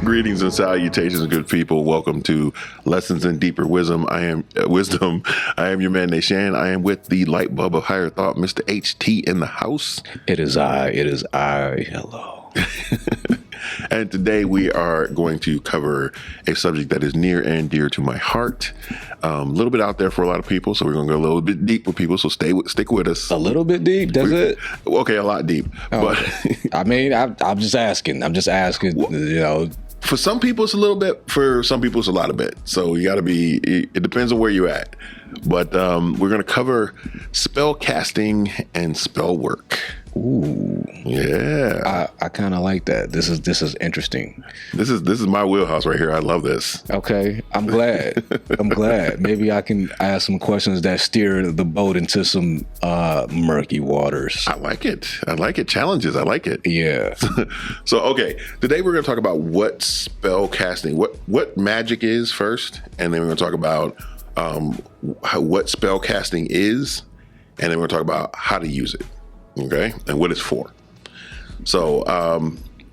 Greetings and salutations, good people. Welcome to Lessons in Deeper Wisdom. I am your man, Nashan. I am with the light bulb of higher thought, Mr. HT in the house. It is I. Hello. And today we are going to cover a subject that is near and dear to my heart. A little bit out there for a lot of people, so we're going to go a little bit deep with people. So stick with us. A little bit deep, does it? Okay, a lot deep. Oh, but I mean, I'm just asking. For some people, it's a little bit. For some people, it's a lot of bit. So you got to be. It depends on where you're at. But we're going to cover spell casting and spell work. Ooh, yeah. I kind of like that. This is interesting. This is my wheelhouse right here. I love this. Okay, I'm glad. Maybe I can ask some questions that steer the boat into some murky waters. I like it. Challenges. I like it. Yeah. So okay, today we're going to talk about what spell casting, what magic is first, and then we're going to talk about what spell casting is, and then we're going to talk about how to use it. Okay, and what it's for. So,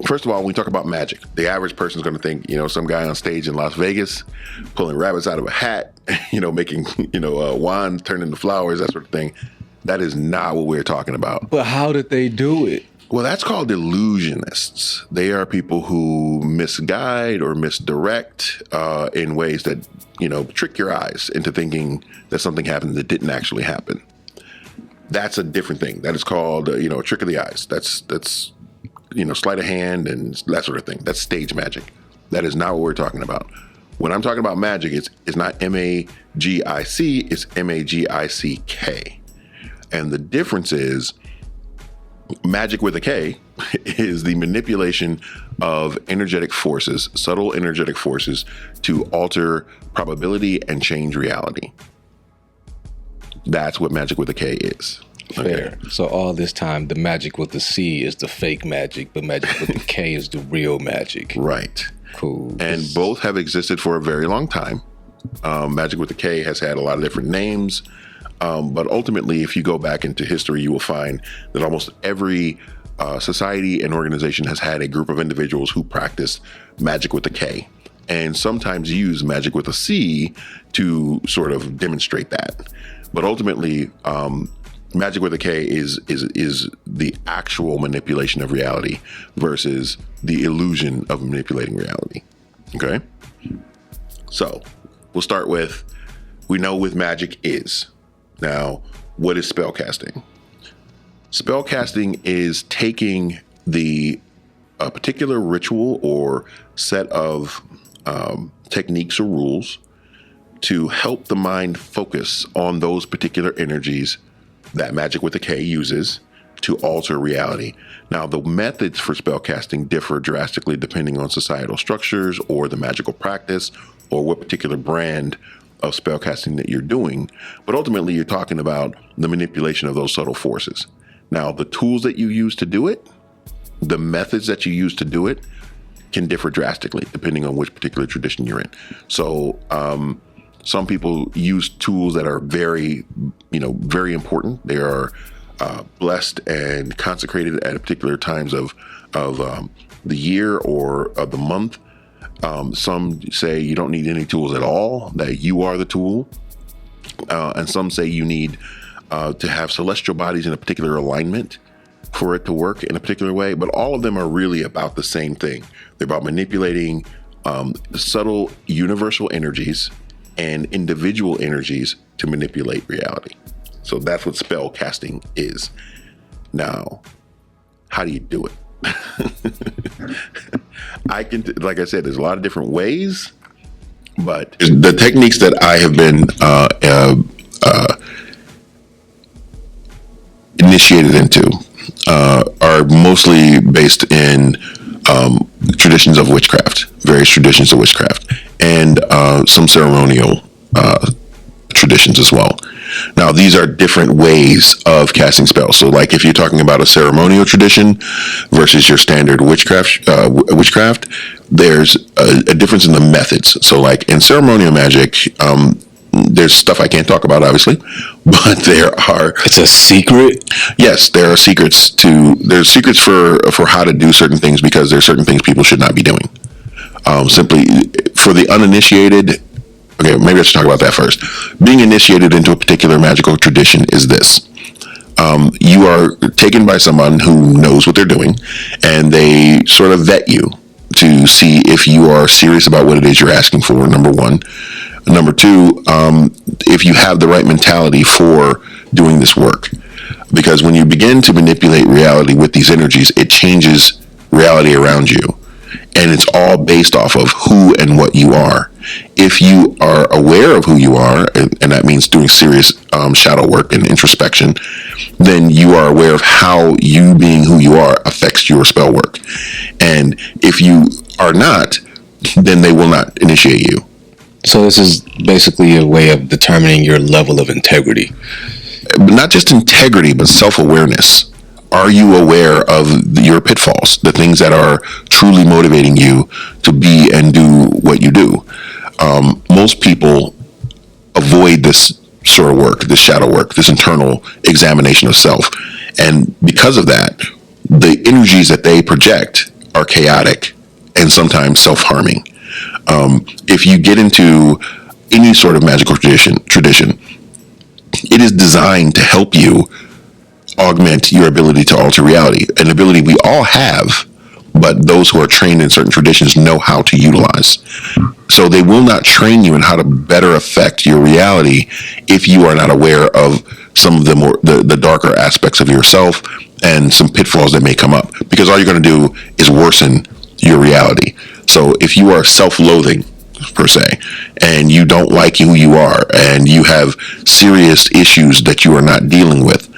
first of all, when we talk about magic, the average person is going to think, some guy on stage in Las Vegas pulling rabbits out of a hat, making, wands turn into flowers, that sort of thing. That is not what we're talking about. But how did they do it? Well, that's called illusionists. They are people who misguide or misdirect in ways that, trick your eyes into thinking that something happened that didn't actually happen. That's a different thing. That is called, a trick of the eyes. That's sleight of hand and that sort of thing. That's stage magic. That is not what we're talking about. When I'm talking about magic, it's not M-A-G-I-C, it's M-A-G-I-C-K. And the difference is magic with a K is the manipulation of energetic forces, subtle energetic forces to alter probability and change reality. That's what magic with a K is. Fair. Okay. So all this time, the magic with the C is the fake magic, but magic with the K is the real magic. Right. Cool. And both have existed for a very long time. Magic with the K has had a lot of different names. But ultimately, if you go back into history, you will find that almost every society and organization has had a group of individuals who practice magic with a K, and sometimes use magic with a C to sort of demonstrate that. But ultimately, magic with a K is the actual manipulation of reality versus the illusion of manipulating reality. Okay? So we'll start with, we know what magic is. Now, what is spellcasting? Spellcasting is taking a particular ritual or set of techniques or rules to help the mind focus on those particular energies that magic with a K uses to alter reality. Now, the methods for spellcasting differ drastically depending on societal structures or the magical practice or what particular brand of spellcasting that you're doing. But ultimately, you're talking about the manipulation of those subtle forces. Now, the tools that you use to do it, the methods that you use to do it can differ drastically depending on which particular tradition you're in. So, some people use tools that are very, very important. They are blessed and consecrated at particular times of the year or of the month. Some say you don't need any tools at all, that you are the tool. And some say you need to have celestial bodies in a particular alignment for it to work in a particular way. But all of them are really about the same thing. They're about manipulating subtle universal energies and individual energies to manipulate reality. So that's what spell casting is. Now, how do you do it? Like I said, there's a lot of different ways, but the techniques that I have been initiated into are mostly based in traditions of witchcraft, various traditions of witchcraft, and some ceremonial traditions as well. Now, these are different ways of casting spells. So, like if you're talking about a ceremonial tradition versus your standard witchcraft, there's a difference in the methods. So, like in ceremonial magic, there's stuff I can't talk about, obviously, but there are. It's a secret. Yes, there are secrets there's secrets for how to do certain things, because there's certain things people should not be doing. Simply for the uninitiated. Okay, maybe I should talk about that first. Being initiated into a particular magical tradition is this. You are taken by someone who knows what they're doing, and they sort of vet you to see if you are serious about what it is you're asking for, number one. Number two, if you have the right mentality for doing this work. Because when you begin to manipulate reality with these energies, it changes reality around you. And it's all based off of who and what you are. If you are aware of who you are, and that means doing serious shadow work and introspection, then you are aware of how you being who you are affects your spell work. And if you are not, then they will not initiate you. So this is basically a way of determining your level of integrity. But not just integrity, but self-awareness. Are you aware of your pitfalls, the things that are truly motivating you to be and do what you do? Most people avoid this sort of work, this shadow work, this internal examination of self. And because of that, the energies that they project are chaotic and sometimes self-harming. If you get into any sort of magical tradition, it is designed to help you augment your ability to alter reality, an ability we all have, but those who are trained in certain traditions know how to utilize. So they will not train you in how to better affect your reality if you are not aware of some of the darker aspects of yourself and some pitfalls that may come up, because all you're going to do is worsen your reality. So if you are self-loathing, per se, and you don't like who you are, and you have serious issues that you are not dealing with,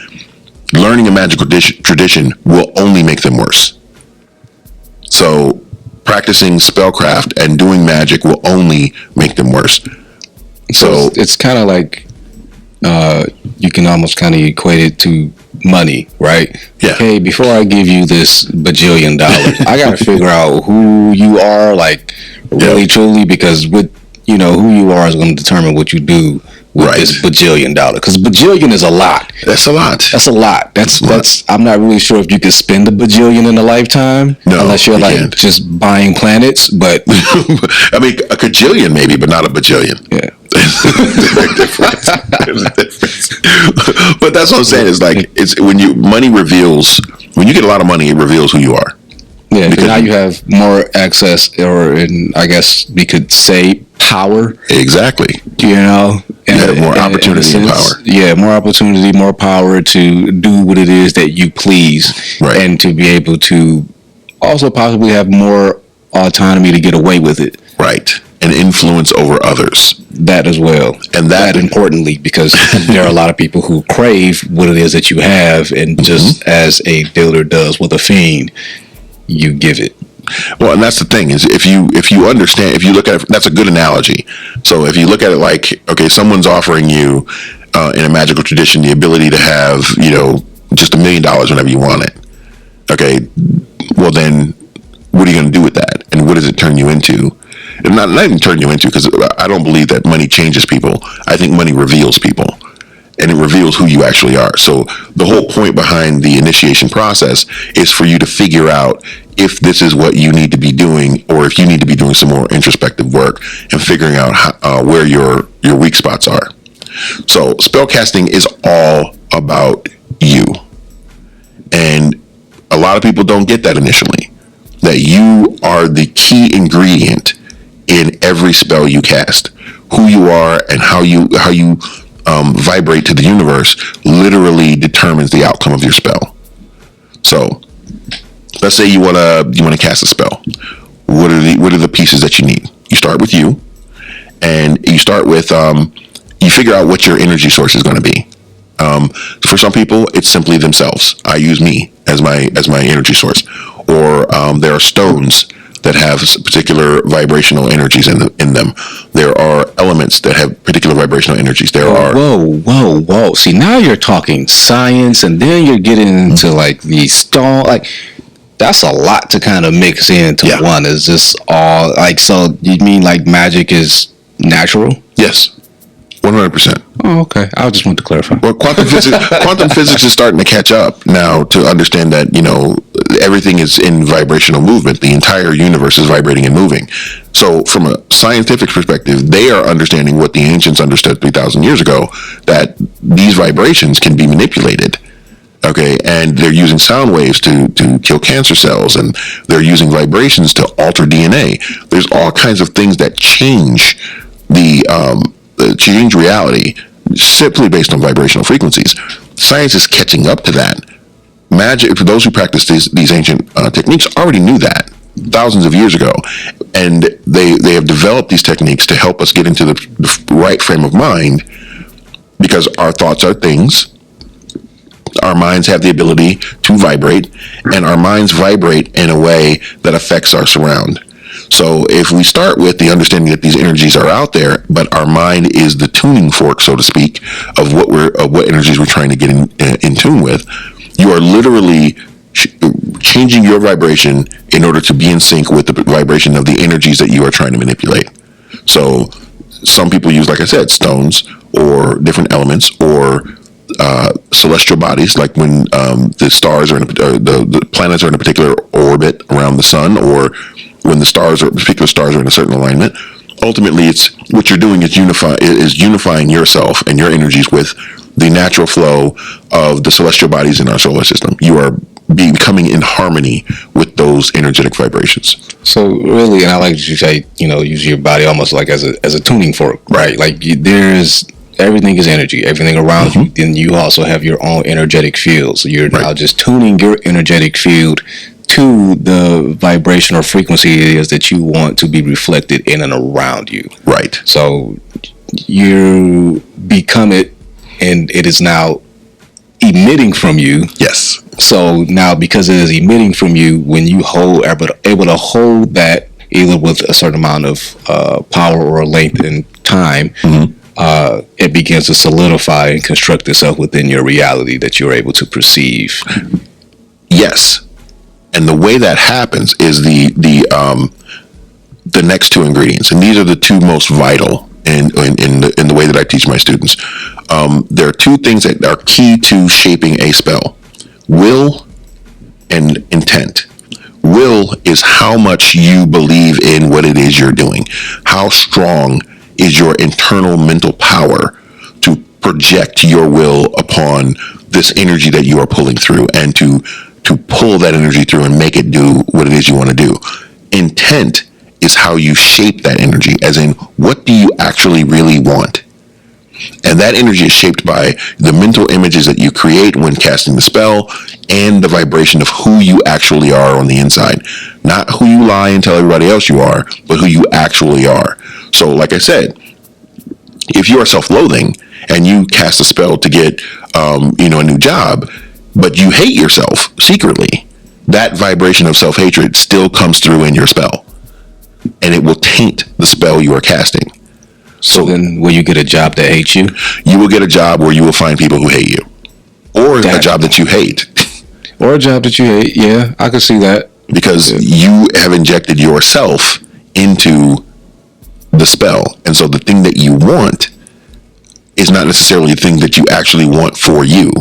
learning a magical tradition will only make them worse. So practicing spellcraft and doing magic will only make them worse. So it's kind of like you can almost kind of equate it to money, right? Yeah. Hey, before I give you this bajillion dollars, I got to figure out who you are, like really truly, because with who you are is going to determine what you do with this bajillion dollars. Because bajillion is a lot. That's a lot. That's a lot. That's. I'm not really sure if you could spend a bajillion in a lifetime, unless you're like just buying planets. But I mean, a cajillion maybe, but not a bajillion. Yeah. There's a difference. But that's what I'm saying. Is like it's when you get a lot of money, it reveals who you are. Yeah, because now you have more access, or I guess we could say power. Exactly. You have more opportunity and power. Yeah, more opportunity, more power to do what it is that you please, and to be able to also possibly have more autonomy to get away with it. Right. And influence over others. That as well. And that importantly, because there are a lot of people who crave what it is that you have, and just as a dealer does with a fiend, you give it. Well, and that's the thing is if you understand, if you look at it, that's a good analogy. So if you look at it like, okay, someone's offering you in a magical tradition the ability to have, just $1 million whenever you want it. Okay, well then, what are you going to do with that? And what does it turn you into? And not even turn you into, because I don't believe that money changes people. I think money reveals people. And it reveals who you actually are. So the whole point behind the initiation process is for you to figure out if this is what you need to be doing, or if you need to be doing some more introspective work and figuring out where your weak spots are. So spellcasting is all about you. And a lot of people don't get that initially, that you are the key ingredient in every spell you cast. Who you are and how you vibrate to the universe literally determines the outcome of your spell. So let's say you want to cast a spell. What are the pieces that you need? You start with you, and you start with you figure out what your energy source is going to be. For some people, it's simply themselves. I use me as my energy source, or there are stones that have particular vibrational energies in them. There are elements that have particular vibrational energies. Whoa. See, now you're talking science, and then you're getting into like the stone. Like, that's a lot to kind of mix into one. Is this all like, so you mean like magic is natural? Yes. 100%. Oh, okay. I just want to clarify. Well, quantum physics is starting to catch up now to understand that, everything is in vibrational movement. The entire universe is vibrating and moving. So from a scientific perspective, they are understanding what the ancients understood 3,000 years ago, that these vibrations can be manipulated. Okay, and they're using sound waves to kill cancer cells, and they're using vibrations to alter DNA. There's all kinds of things that change change reality simply based on vibrational frequencies. Science is catching up to that. Magic, for those who practice these ancient techniques, already knew that thousands of years ago, and they have developed these techniques to help us get into the right frame of mind, because our thoughts are things. Our minds have the ability to vibrate, and our minds vibrate in a way that affects our surround. So if we start with the understanding that these energies are out there, but our mind is the tuning fork, so to speak, of what energies we're trying to get in tune with, you are literally changing your vibration in order to be in sync with the vibration of the energies that you are trying to manipulate. So some people use, like I said, stones or different elements, or celestial bodies, like when the stars are the planets are in a particular orbit around the sun, or when particular stars are in a certain alignment. Ultimately, it's what you're doing is unifying yourself and your energies with the natural flow of the celestial bodies in our solar system. You are becoming in harmony with those energetic vibrations. So really, and I like to say, use your body almost like as a tuning fork, right? Like everything is energy, everything around you. Then you also have your own energetic field. So you're now just tuning your energetic field to the vibration or frequency it is that you want to be reflected in and around you. Right. So you become it, and it is now emitting from you. Yes. So now, because it is emitting from you, when you able to hold that either with a certain amount of power or length and time, it begins to solidify and construct itself within your reality that you're able to perceive. Yes. And the way that happens is the next two ingredients, and these are the two most vital in the way that I teach my students. There are two things that are key to shaping a spell: will and intent. Will is how much you believe in what it is you're doing. How strong is your internal mental power to project your will upon this energy that you are pulling through, and to pull that energy through and make it do what it is you want to do. Intent is how you shape that energy, as in, what do you actually really want? And that energy is shaped by the mental images that you create when casting the spell, and the vibration of who you actually are on the inside. Not who you lie and tell everybody else you are, but who you actually are. So like I said, if you are self-loathing and you cast a spell to get a new job, but you hate yourself secretly, that vibration of self-hatred still comes through in your spell, and it will taint the spell you are casting. So then, will you get a job that hates you? You will get a job where you will find people who hate you, or a job that you hate. Or a job that you hate. Yeah, I can see that. Because you have injected yourself into the spell, and so the thing that you want is not necessarily the thing that you actually want for you.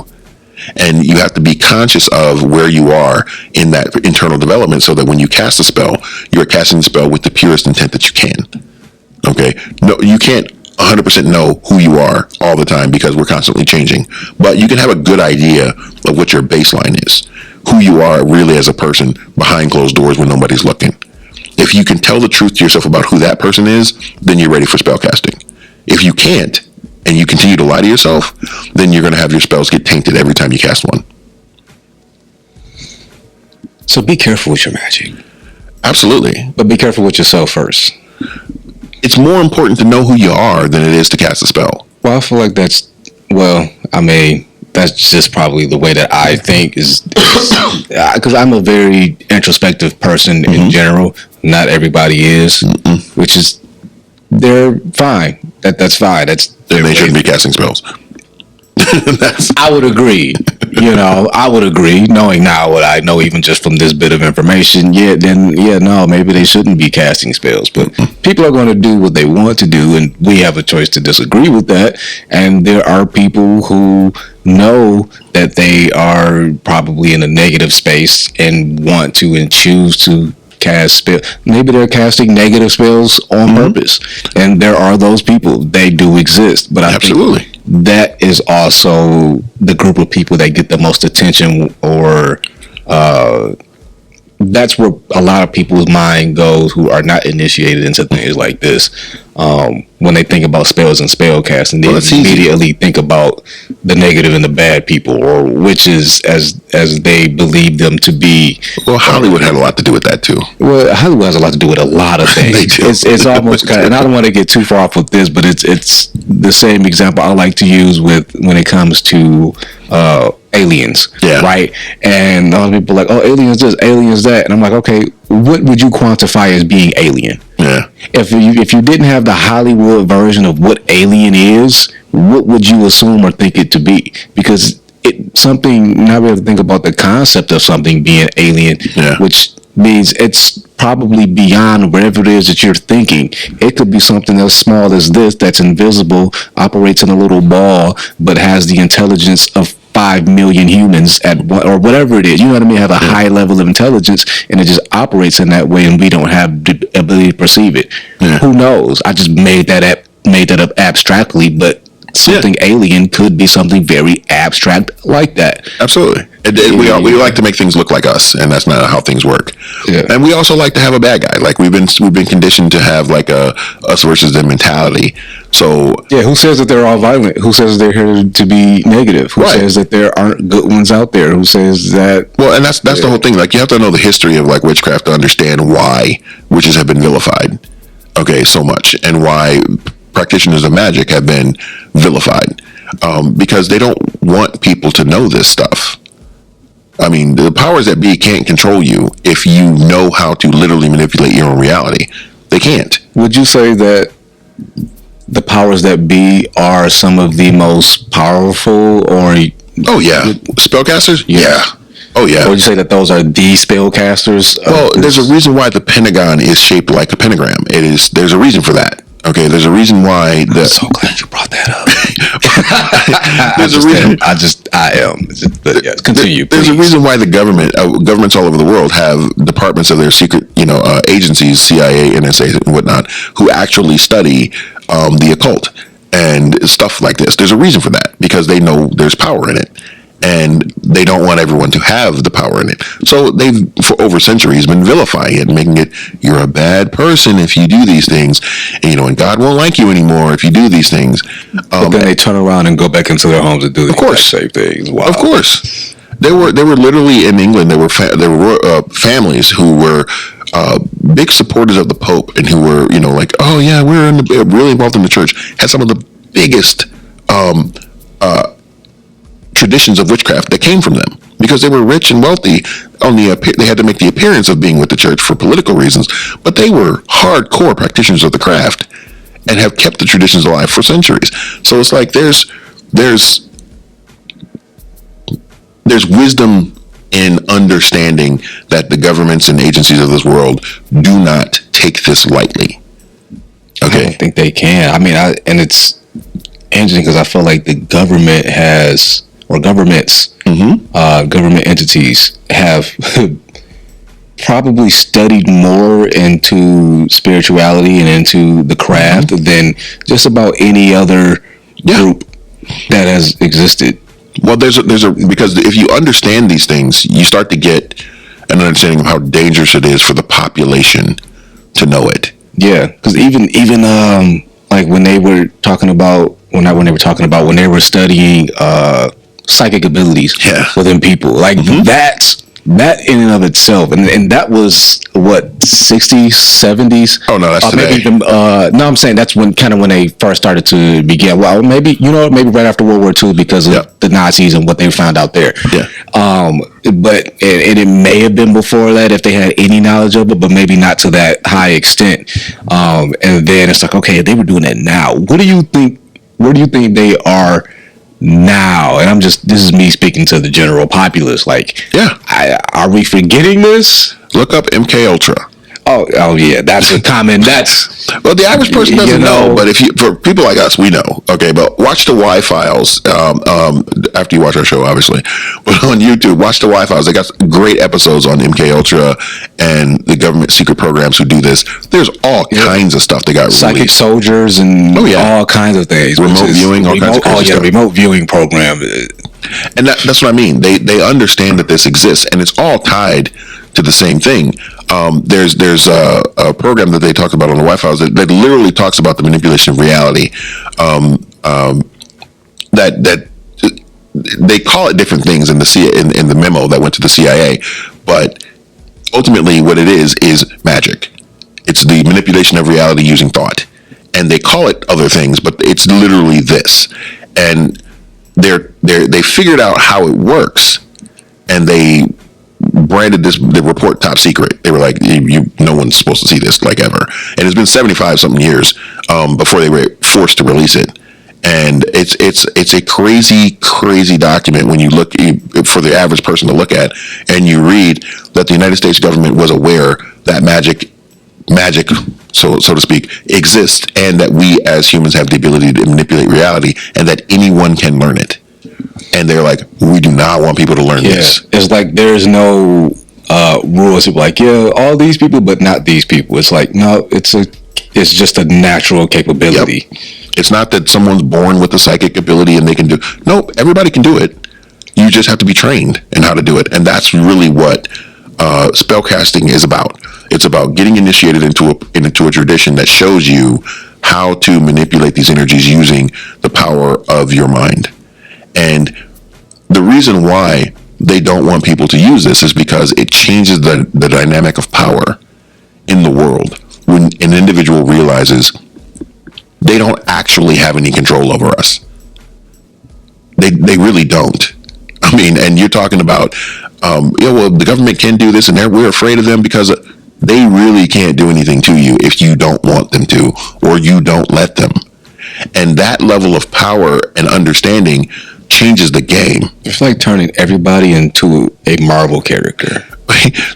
And you have to be conscious of where you are in that internal development, so that when you cast a spell, you're casting the spell with the purest intent that you can. Okay? No, you can't 100% know who you are all the time, because we're constantly changing. But you can have a good idea of what your baseline is, who you are really as a person behind closed doors when nobody's looking. If you can tell the truth to yourself about who that person is, then you're ready for spell casting. If you can't, and you continue to lie to yourself, then you're going to have your spells get tainted every time you cast one. So be careful with your magic. Absolutely. But be careful with yourself first. It's more important to know who you are than it is to cast a spell. Well, I feel like that's just probably the way that I think is because I'm a very introspective person in general. Not everybody is, which is, they're fine. That's fine. Then they shouldn't be casting spells. I would agree. I would agree, knowing now what I know, even just from this bit of information. No, maybe they shouldn't be casting spells. But people are going to do what they want to do, and we have a choice to disagree with that. And there are people who know that they are probably in a negative space and want to and choose to cast spell. Maybe they're casting negative spells on purpose, and there are those people. They do exist, but I think that is also the group of people that get the most attention, or that's where a lot of people's mind goes who are not initiated into things like this. When they think about spells and spell casting, they immediately think about the negative and the bad people, or witches as they believe them to be. Well, Hollywood had a lot to do with that too. Well, Hollywood has a lot to do with a lot of things. It's almost kind of, and I don't want to get too far off with this, but it's the same example I like to use with when it comes to aliens, right? And a lot of people are like, oh, aliens this, aliens that, and I'm like, okay, what would you quantify as being alien? Yeah. If you didn't have the Hollywood version of what alien is, what would you assume or think it to be? Because now we have to think about the concept of something being alien, which means it's probably beyond whatever it is that you're thinking. It could be something as small as this, that's invisible, operates in a little ball, but has the intelligence of 5 million humans or whatever it is. You know what I mean? Have a high level of intelligence, and it just operates in that way, and we don't have the ability to perceive it. Who knows? I just made that up abstractly, but something alien could be something very abstract like that. Absolutely. We like to make things look like us, and that's not how things work. And we also like to have a bad guy. Like we've been conditioned to have like a us versus them mentality. So who says that they're all violent? Who says they're here to be negative? Who says that there aren't good ones out there? Who says that? Well, and that's the whole thing. Like you have to know the history of like witchcraft to understand why witches have been vilified. Okay, so much, and why practitioners of magic have been vilified, because they don't want people to know this stuff. I mean, the powers that be can't control you if you know how to literally manipulate your own reality. They can't. Would you say that the powers that be are some of the most powerful, or? Oh yeah, spellcasters. Yeah. Oh yeah. Or would you say that those are the spellcasters? Well, there's a reason why the Pentagon is shaped like a pentagram. There's a reason for that. Okay, there's a reason why. I'm so glad you brought that up. Continue. There's a reason why the governments all over the world have departments of their secret, agencies, CIA, NSA, and whatnot, who actually study the occult and stuff like this. There's a reason for that, because they know there's power in it. And they don't want everyone to have the power in it. So they've, for over centuries, been vilifying it and making it, you're a bad person if you do these things. And God won't like you anymore if you do these things. But then they turn around and go back into their homes and do the same things. Wow. Of course. They were literally in England. There were families who were big supporters of the Pope, and who were, like, oh yeah, we're really involved in the church. Had some of the biggest traditions of witchcraft that came from them, because they were rich and wealthy. They had to make the appearance of being with the church for political reasons, but they were hardcore practitioners of the craft and have kept the traditions alive for centuries. So it's like there's wisdom in understanding that the governments and agencies of this world do not take this lightly. Okay, I don't think they can. I mean, and it's interesting because I feel like the government has, or governments, government entities have probably studied more into spirituality and into the craft than just about any other group that has existed. Well, there's because if you understand these things, you start to get an understanding of how dangerous it is for the population to know it. Yeah, because even like when they were talking about when they were studying psychic abilities within people, like that in and of itself, and that was what, 60s, 70s. Oh no, that's today. Maybe no, I'm saying that's when they first started to begin. Well, maybe right after World War II, because of the Nazis and what they found out there. But it may have been before that if they had any knowledge of it, but maybe not to that high extent. And then it's like, okay, they were doing that now. Where do you think they are now, and this is me speaking to the general populace, like, Yeah. Are we forgetting this? Look up MK Ultra. Oh yeah, that's a common. Well, the average person doesn't know, but for people like us, we know. Okay, but watch the Y Files after you watch our show, obviously. But on YouTube, watch the Y Files. They got great episodes on MK Ultra and the government secret programs who do this. There's all kinds of stuff they got. Psychic released. soldiers and all kinds of things. Remote viewing, all kinds of crazy stuff. Remote viewing program. And that's what I mean. They understand that this exists, and it's all tied to the same thing. There's a program that they talk about on the Wi-Fi that literally talks about the manipulation of reality. That they call it different things in the memo that went to the CIA, but ultimately what it is magic. It's the manipulation of reality using thought, and they call it other things, but it's literally this. And they figured out how it works, and they branded the report top secret. They were like, no one's supposed to see this, like, ever. And it's been 75 something years before they were forced to release it. And it's a crazy document when you look, for the average person to look at, and you read that the United States government was aware that magic, so to speak, exists, and that we as humans have the ability to manipulate reality, and that anyone can learn it. And they're like, we do not want people to learn this. It's like there's no rules of like, all these people, but not these people. It's like, no, it's just a natural capability. Yep. It's not that someone's born with a psychic ability and they can do. No, everybody can do it. You just have to be trained in how to do it, and that's really what spellcasting is about. It's about getting initiated into a tradition that shows you how to manipulate these energies using the power of your mind. And the reason why they don't want people to use this is because it changes the dynamic of power in the world. When an individual realizes they don't actually have any control over us. They really don't. I mean, and you're talking about, well, the government can do this, and we're afraid of them because they really can't do anything to you if you don't want them to, or you don't let them. And that level of power and understanding changes the game. It's like turning everybody into a Marvel character.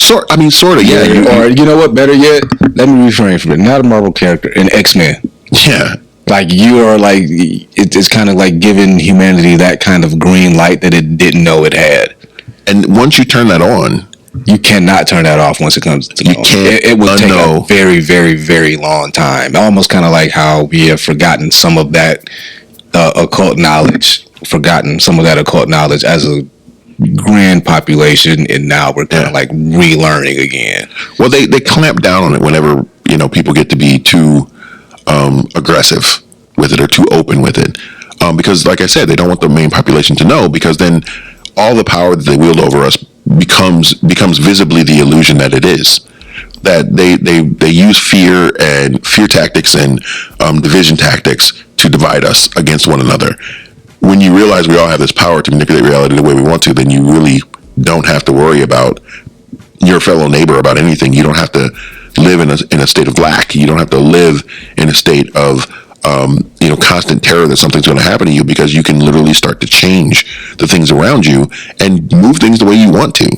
Sort of, yeah. Or you know what? Better yet, let me reframe from it. Not a Marvel character, an X-Men. Yeah. Like you are like, it's kind of like giving humanity that kind of green light that it didn't know it had. And once you turn that on, you cannot turn that off once it comes to you can't. It will take a very, very, very long time. Almost kind of like how we have forgotten some of that occult knowledge. Forgotten some of that occult knowledge as a grand population, and now we're kind of like relearning again. Well, they clamp down on it whenever people get to be too aggressive with it or too open with it, because, like I said, they don't want the main population to know, because then all the power that they wield over us becomes visibly the illusion that it is. That they use fear tactics and division tactics to divide us against one another. When you realize we all have this power to manipulate reality the way we want to, then you really don't have to worry about your fellow neighbor about anything. You don't have to live in a state of lack. You don't have to live in a state of constant terror that something's going to happen to you, because you can literally start to change the things around you and move things the way you want to.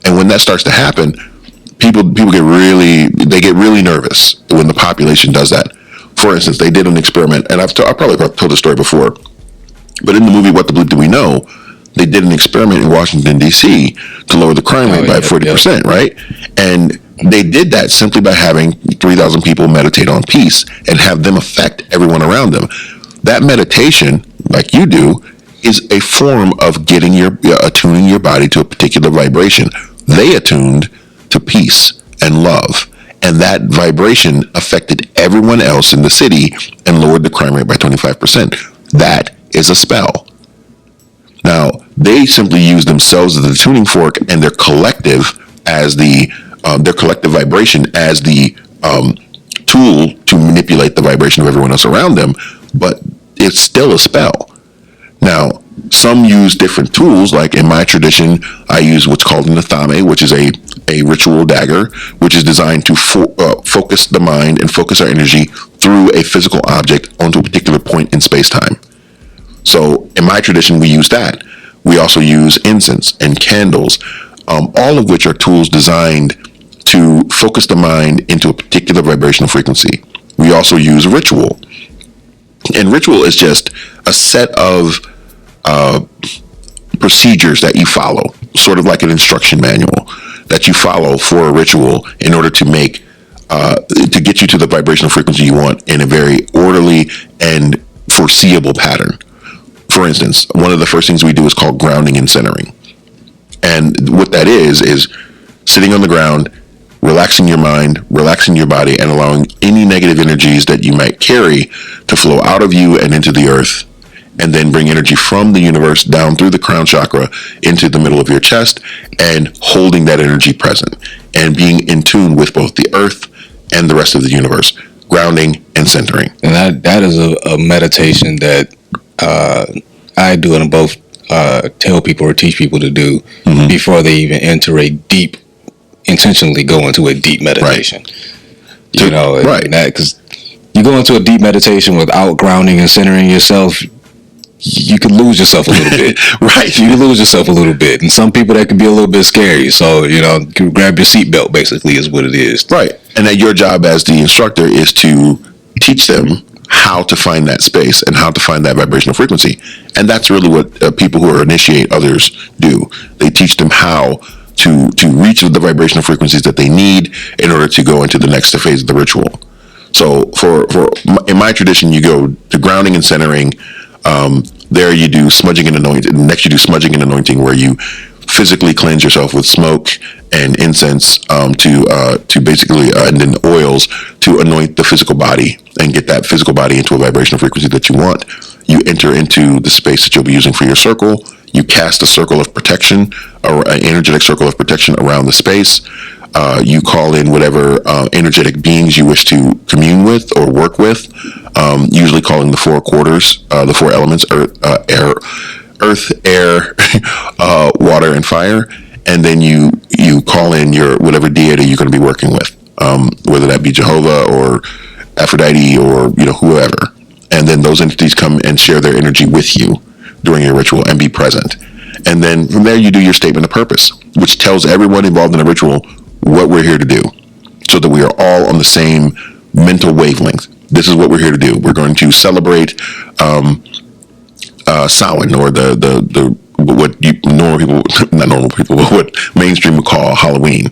And when that starts to happen, people get really nervous when the population does that. For instance, they did an experiment, and I've probably told the story before, but in the movie What the Bleep Do We Know, they did an experiment in Washington, D.C. to lower the crime rate by 40%, right? And they did that simply by having 3,000 people meditate on peace and have them affect everyone around them. That meditation, like you do, is a form of attuning your body to a particular vibration. They attuned to peace and love, and that vibration affected everyone else in the city and lowered the crime rate by 25%. That is a spell. Now, they simply use themselves as the tuning fork and their collective as their collective vibration as the tool to manipulate the vibration of everyone else around them, but it's still a spell. Now, some use different tools. Like in my tradition, I use what's called an athame, which is a ritual dagger, which is designed to focus the mind and focus our energy through a physical object onto a particular point in space-time. So in my tradition, we use that. We also use incense and candles, all of which are tools designed to focus the mind into a particular vibrational frequency. We also use ritual. And ritual is just a set of procedures that you follow, sort of like an instruction manual that you follow for a ritual in order to make to get you to the vibrational frequency you want in a very orderly and foreseeable pattern. For instance, one of the first things we do is called grounding and centering. And what that is sitting on the ground, relaxing your mind, relaxing your body, and allowing any negative energies that you might carry to flow out of you and into the earth, and then bring energy from the universe down through the crown chakra into the middle of your chest, and holding that energy present and being in tune with both the earth and the rest of the universe, grounding and centering. And that is a meditation that I do and both tell people or teach people to do before they even enter intentionally go into a deep meditation. Right. You know, right? Because you go into a deep meditation without grounding and centering yourself, you can lose yourself a little bit. Right. You can lose yourself a little bit. And some people that can be a little bit scary. So, you know, grab your seatbelt basically is what it is. Right. And that your job as the instructor is to teach them how to find that space and how to find that vibrational frequency. And that's really what people who initiate others do. They teach them how to reach the vibrational frequencies that they need in order to go into the next phase of the ritual. So in my tradition, you go to grounding and centering. There you do smudging and anointing. Next you do smudging and anointing, where you physically cleanse yourself with smoke and incense to basically and then oils to anoint the physical body and get that physical body into a vibrational frequency that you want. You enter into the space that you'll be using for your circle. You cast a circle of protection, or an energetic circle of protection around the space. You call in whatever energetic beings you wish to commune with or work with, usually calling the four quarters, the four elements, earth, air, water, and fire. And then you call in your whatever deity you're going to be working with, whether that be Jehovah or Aphrodite or whoever. And then those entities come and share their energy with you during your ritual and be present. And then from there you do your statement of purpose, which tells everyone involved in the ritual what we're here to do, so that we are all on the same mental wavelength. This is what we're here to do. We're going to celebrate Samhain, or the what normal people, but what mainstream would call Halloween.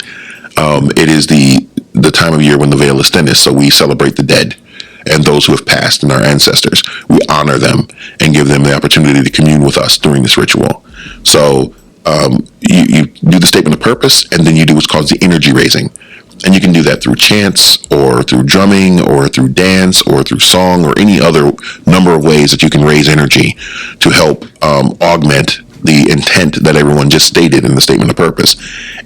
It is the time of year when the veil is thinnest, so we celebrate the dead and those who have passed and our ancestors. We honor them and give them the opportunity to commune with us during this ritual. So you do the statement of purpose, and then you do what's called the energy raising. And you can do that through chants or through drumming or through dance or through song or any other number of ways that you can raise energy to help augment the intent that everyone just stated in the statement of purpose.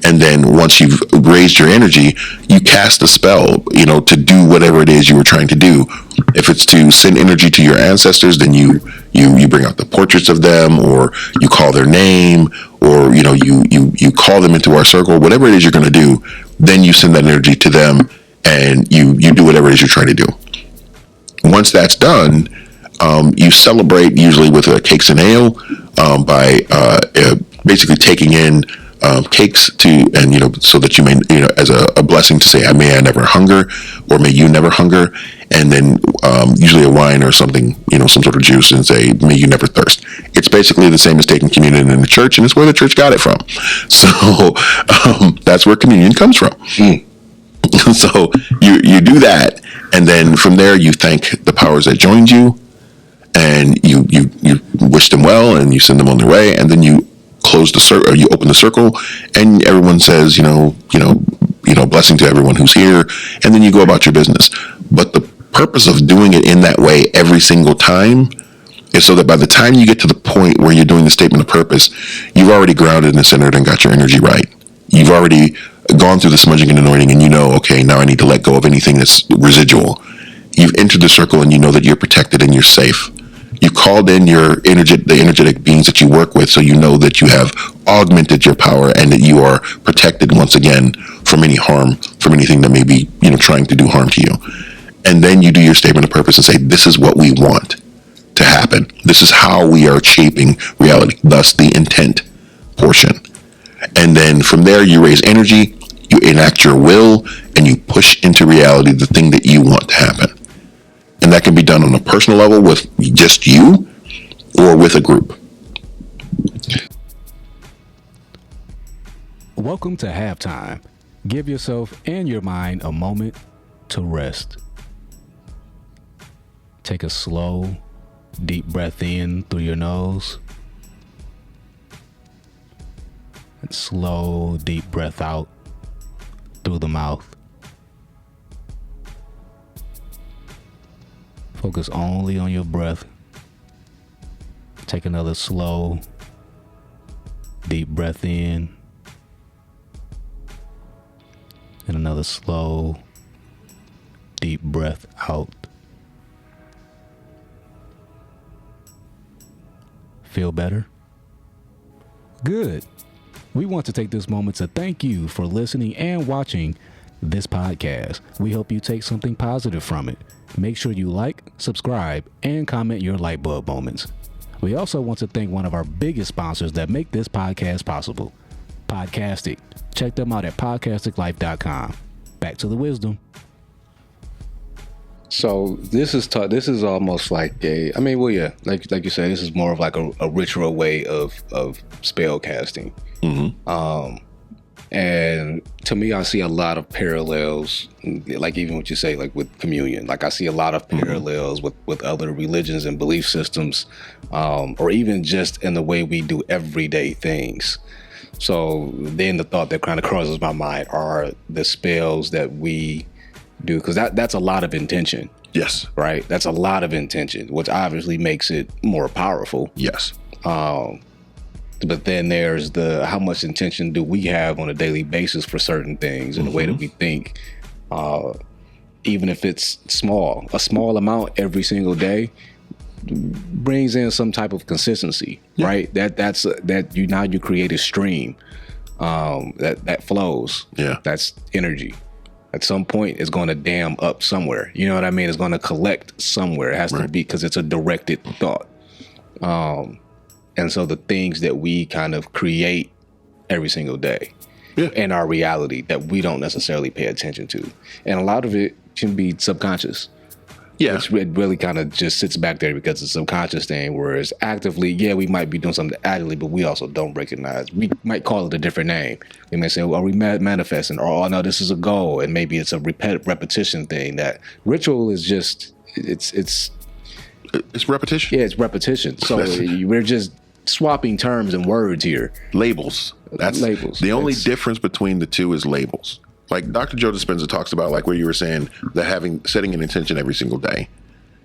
And then once you've raised your energy, you cast a spell, to do whatever it is you were trying to do. If it's to send energy to your ancestors, then you bring out the portraits of them, or you call their name, or you call them into our circle. Whatever it is you're going to do, then you send that energy to them, and you do whatever it is you're trying to do. Once that's done, you celebrate usually with cakes and ale, by basically taking in cakes so that you may, as a blessing to say, may I never hunger, or may you never hunger, and then usually a wine or something, some sort of juice, and say, may you never thirst. It's basically the same as taking communion in the church, and it's where the church got it from. So that's where communion comes from. So you do that, and then from there you thank the powers that joined you, and you wish them well, and you send them on their way, and then you close the circle, or you open the circle, and everyone says, blessing to everyone who's here, and then you go about your business. But the purpose of doing it in that way every single time is so that by the time you get to the point where you're doing the statement of purpose, you've already grounded and centered and got your energy right. You've already gone through the smudging and anointing, and okay, now I need to let go of anything that's residual. You've entered the circle, and you know that you're protected and you're safe. You called in the energetic beings that you work with, so you know that you have augmented your power and that you are protected once again from any harm, from anything that may be, trying to do harm to you. And then you do your statement of purpose and say, this is what we want to happen. This is how we are shaping reality, thus the intent portion. And then from there, you raise energy, you enact your will, and you push into reality the thing that you want to happen. And that can be done on a personal level with just you or with a group. Welcome to halftime. Give yourself and your mind a moment to rest. Take a slow, deep breath in through your nose. And slow, deep breath out through the mouth. Focus only on your breath. Take another slow, deep breath in. And another slow, deep breath out. Feel better? Good. We want to take this moment to thank you for listening and watching this podcast. We hope you take something positive from it. Make sure you like, subscribe, and comment your light bulb moments. We also want to thank one of our biggest sponsors that make this podcast possible, Podcastic. Check them out at podcasticlife.com. Back to the wisdom. So this is almost like like you said, this is more of like a ritual way of spell casting. Mm-hmm. And to me, I see a lot of parallels, like even what you say, like with communion. Like I see a lot of parallels with other religions and belief systems, or even just in the way we do everyday things. So then the thought that kind of crosses my mind are the spells that we do, because that's a lot of intention. Yes. Right? That's a lot of intention, which obviously makes it more powerful. Yes. But then there's the how much intention do we have on a daily basis for certain things and the way that we think, even if it's small, a small amount every single day brings in some type of consistency, right? Now you create a stream that flows. Yeah. That's energy. At some point, it's going to dam up somewhere. You know what I mean? It's going to collect somewhere. It has to be, because it's a directed thought. And so the things that we kind of create every single day in our reality that we don't necessarily pay attention to. And a lot of it can be subconscious. Yeah. Which really kind of just sits back there because it's a subconscious thing, whereas actively, we might be doing something actively, but we also don't recognize. We might call it a different name. We may say, well, are we manifesting? Or, oh, no, this is a goal. And maybe it's a repetition thing. That ritual is just, it's repetition. Yeah, it's repetition. So we're just swapping terms and words here. Labels. That's labels. The only difference between the two is labels. Like Dr. Joe Dispenza talks about, like where you were saying that setting an intention every single day.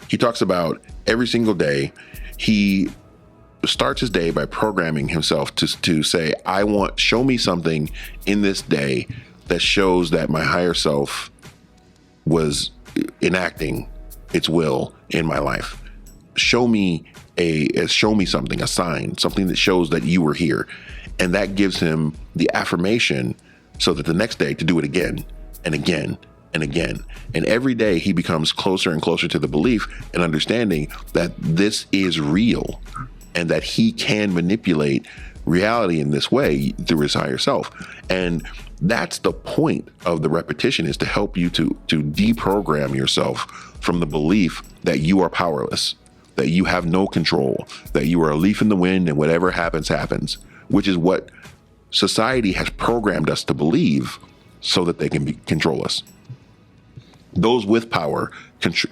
He talks about every single day, he starts his day by programming himself to say, show me something in this day that shows that my higher self was enacting its will in my life. Show me something, a sign, something that shows that you were here. And that gives him the affirmation so that the next day to do it again and again and again. And every day he becomes closer and closer to the belief and understanding that this is real and that he can manipulate reality in this way through his higher self. And that's the point of the repetition, is to help you to deprogram yourself from the belief that you are powerless, that you have no control, that you are a leaf in the wind and whatever happens, happens, which is what society has programmed us to believe so that they can control us. Those with power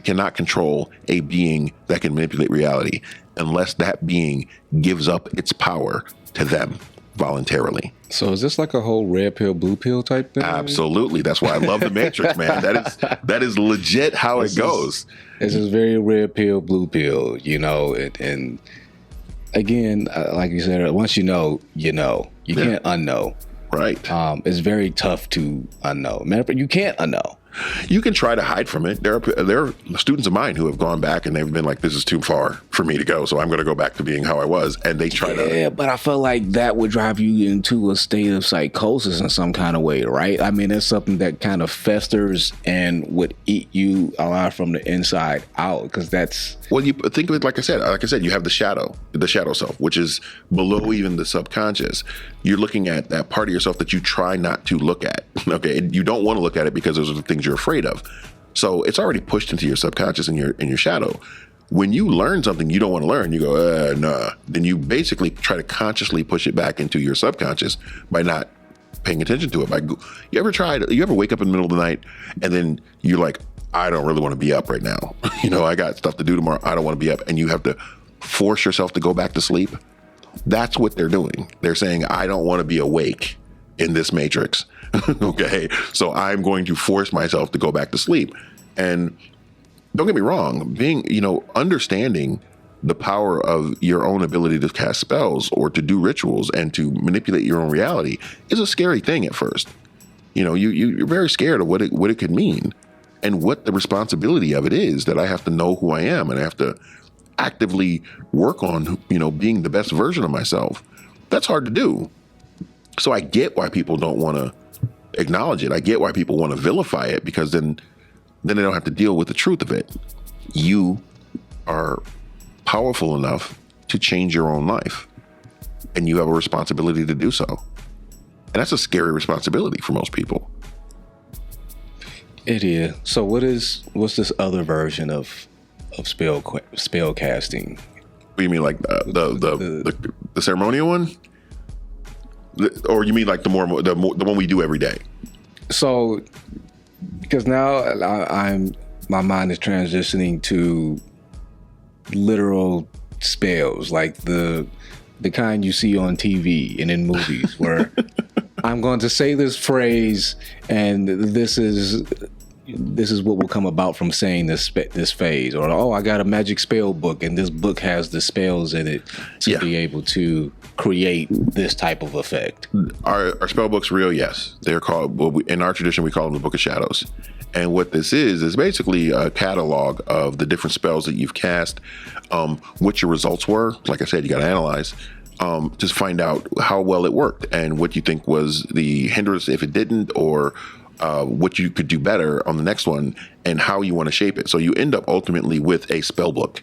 cannot control a being that can manipulate reality unless that being gives up its power to them voluntarily. So is this like a whole red pill, blue pill type thing? Absolutely. That's why I love the Matrix, man. That is legit how it goes. This is very red pill, blue pill, and again, like you said, once you know. You can't unknow. Right. It's very tough to unknow. Matter of fact, you can't unknow. You can try to hide from it. There are students of mine who have gone back and they've been like, this is too far for me to go, so I'm going to go back to being how I was. And they try to. Yeah, but I feel like that would drive you into a state of psychosis in some kind of way, right? I mean, it's something that kind of festers and would eat you alive from the inside out, because that's... Well, you think of it like I said, you have the shadow self, which is below even the subconscious. You're looking at that part of yourself that you try not to look at. Okay, and you don't want to look at it because those are the things you're afraid of. So it's already pushed into your subconscious and your shadow. When you learn something you don't want to learn, you go, nah. Then you basically try to consciously push it back into your subconscious by not paying attention to it. You ever wake up in the middle of the night and then you're like, I don't really want to be up right now. I got stuff to do tomorrow. I don't want to be up. And you have to force yourself to go back to sleep. That's what they're doing. They're saying, I don't want to be awake in this matrix. Okay. So I'm going to force myself to go back to sleep. And don't get me wrong, understanding the power of your own ability to cast spells or to do rituals and to manipulate your own reality is a scary thing at first. You're very scared of what it could mean and what the responsibility of it is, that I have to know who I am and I have to actively work on, being the best version of myself. That's hard to do. So I get why people don't want to acknowledge it. I get why people want to vilify it, because then they don't have to deal with the truth of it. You are powerful enough to change your own life, and you have a responsibility to do so. And that's a scary responsibility for most people. It is. So what's this other version of spell casting? What do you mean, like the ceremonial one? Or you mean like the one we do every day? So, because now my mind is transitioning to literal spells, like the kind you see on TV and in movies, where I'm going to say this phrase, and this is what will come about from saying this phase, or I got a magic spell book, and this book has the spells in it to be able to create this type of effect. Our spell books real? Yes, they're called. In our tradition, we call them the Book of Shadows. And what this is basically a catalog of the different spells that you've cast, what your results were. Like I said, you got to analyze. Just find out how well it worked and what you think was the hindrance if it didn't, or what you could do better on the next one, and how you want to shape it. So you end up ultimately with a spell book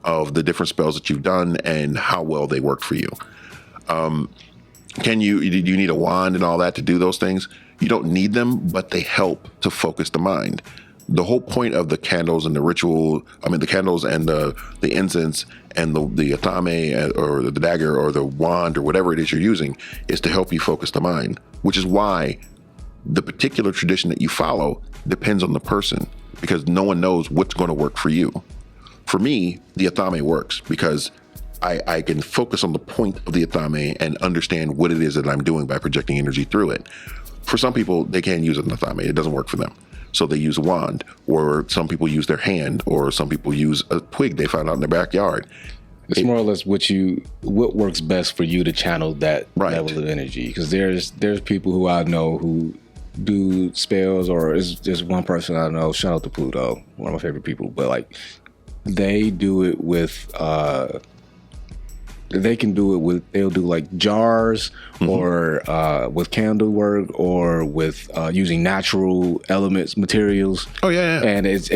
of the different spells that you've done and how well they worked for you. Do you need a wand and all that to do those things? You don't need them, but they help to focus the mind. The whole point of the candles and the ritual, the candles and the incense and the atame or the dagger or the wand or whatever it is you're using, is to help you focus the mind, which is why the particular tradition that you follow depends on the person, because no one knows what's going to work for you. For me, the atame works because I can focus on the point of the atame and understand what it is that I'm doing by projecting energy through it. For some people, they can't use an atame. It doesn't work for them. So they use a wand, or some people use their hand, or some people use a twig they found out in their backyard. It's more or less what works best for you to channel that level of energy. Because there's people who I know who do spells, or it's just one person I know, shout out to Pluto, one of my favorite people, but like they do it with they'll do like jars, or with candle work, or with using natural elements, materials. Oh yeah. And it's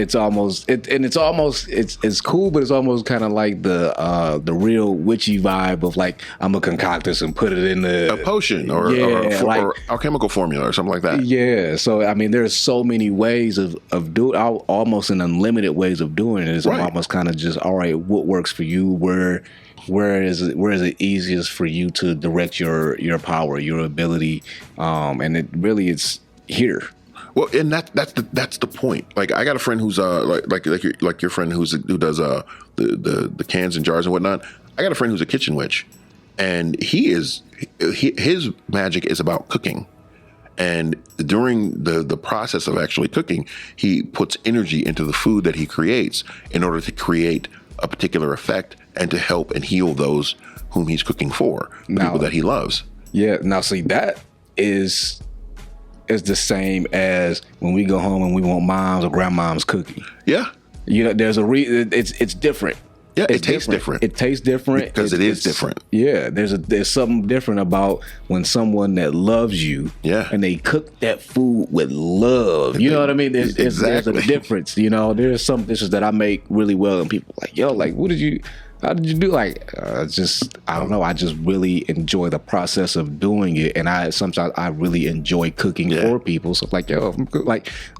cool, but it's almost kind of like the real witchy vibe of like, I'm gonna concoct this and put it in a potion or alchemical formula or something like that. Yeah. So there's so many ways of doing, almost an unlimited ways of doing it. It's almost kind of just, all right, what works for you? Where is it easiest for you to direct your power, your ability, and it's here. Well, and that's the point. Like, I got a friend who's like your friend who does the cans and jars and whatnot. I got a friend who's a kitchen witch, and his magic is about cooking. And during the process of actually cooking, he puts energy into the food that he creates in order to create a particular effect and to help and heal those whom he's cooking for, people that he loves. Yeah. Now, see, that is is the same as when we go home and we want mom's or grandmom's cookie. Yeah. You know, there's a reason. It's different. Yeah, it tastes different. It tastes different because it's different. Yeah, there's something different about when someone that loves you, and they cook that food with love. You know what I mean? There's a difference. You know, there's some dishes that I make really well, and people are like, yo, like, how did you do? Like, I don't know. I just really enjoy the process of doing it, and sometimes I really enjoy cooking for people. So like, yo,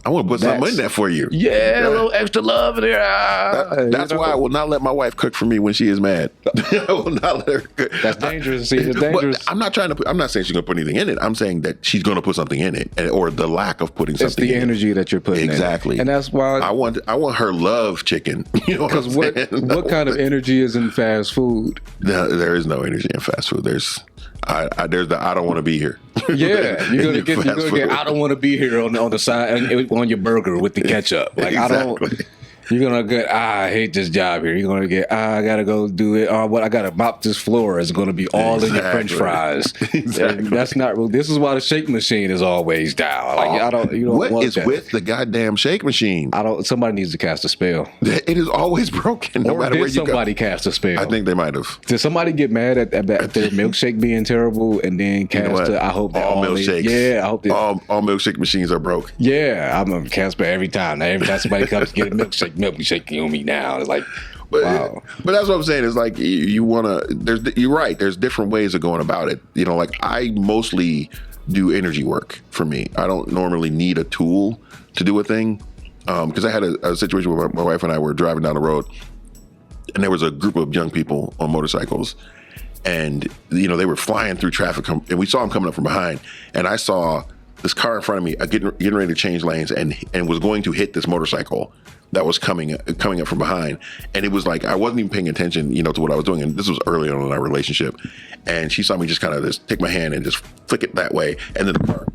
I want to put something in there for you. Yeah, a little extra love in there. That's why I will not let my wife cook for me when she is mad. I will not let her cook. That's dangerous. See, it's dangerous. But I'm not saying she's going to put anything in it. I'm saying that she's going to put something in it, or the lack of putting something in it. It's the energy that you're putting exactly. in. And that's why I want her love chicken. You know, because what kind of energy is in fast food? There is no energy in fast food. There's the I don't want to be here. Yeah, you're gonna get I don't want to be here on the side on your burger with the ketchup. Like exactly. You're gonna get I hate this job here. You're gonna get I gotta go do it. What I gotta mop this floor is gonna be all in your French fries. Exactly. That's not real. This is why the shake machine is always down. Like what is with the goddamn shake machine? Somebody needs to cast a spell. It is always broken. No matter where you go. Somebody cast a spell? I think they might have. Did somebody get mad at their milkshake being terrible and then cast it? I hope that all milkshakes. Yeah, I hope all milkshake machines are broke. Yeah, I'm a cast spell every time. Every time somebody comes to get a milkshake shaking on me now. It's like, wow. But that's what I'm saying. Is like you want to. You're right. There's different ways of going about it. You know, like I mostly do energy work for me. I don't normally need a tool to do a thing. Because I had a situation where my wife and I were driving down the road, and there was a group of young people on motorcycles, and they were flying through traffic, and we saw them coming up from behind, and I saw this car in front of me getting ready to change lanes and was going to hit this motorcycle that was coming up from behind. And it was like I wasn't even paying attention, to what I was doing. And this was early on in our relationship. And she saw me just kind of just take my hand and just flick it that way. And then the car,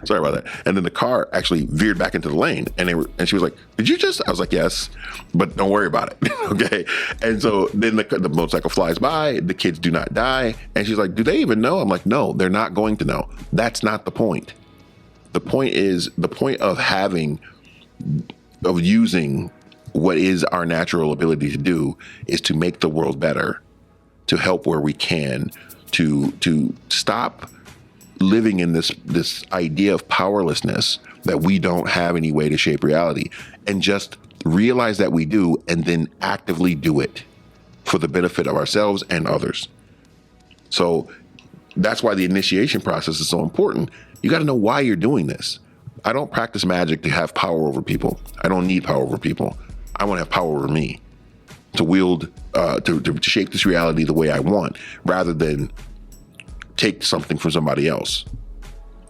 sorry about that. And then the car actually veered back into the lane. And she was like, "Did you just?" I was like, "Yes, but don't worry about it." Okay. And so then the motorcycle flies by. The kids do not die. And she's like, "Do they even know?" I'm like, "No, they're not going to know. That's not the point. The point of using what is our natural ability to do is to make the world better, to help where we can, to stop living in this idea of powerlessness that we don't have any way to shape reality, and just realize that we do, and then actively do it for the benefit of ourselves and others." So that's why the initiation process is so important. You got to know why you're doing this. I don't practice magic to have power over people. I don't need power over people. I want to have power over me, to wield, to shape this reality the way I want, rather than take something from somebody else.